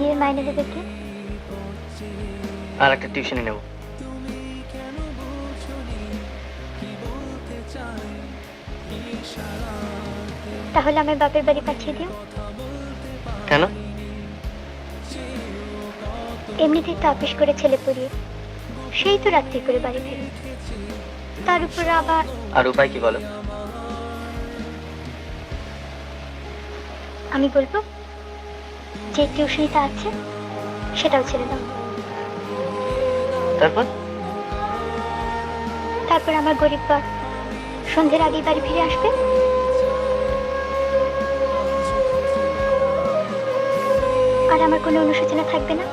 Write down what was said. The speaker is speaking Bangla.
বিয়ের মাইনে দেবে কে? আর একটা টিউশনি নেব। তাহলে আমার বাপের বাড়ি পাঠিয়ে দিও। কেন? এমনিতেই তো আপিস করে ছেলে পড়িয়ে সেই তো রাত্রি করে বাড়ি ফেরি, তার উপর আবার। আর উপায় কি বলো? আমি বলবো যে টিউশনিটা আছে সেটাও ছেড়ে দাও। তারপর? তারপর আমার গরিব বর সন্ধ্যের আগেই বাড়ি ফিরে আসবে, আর আমার কোনো অনুশোচনা থাকবে না।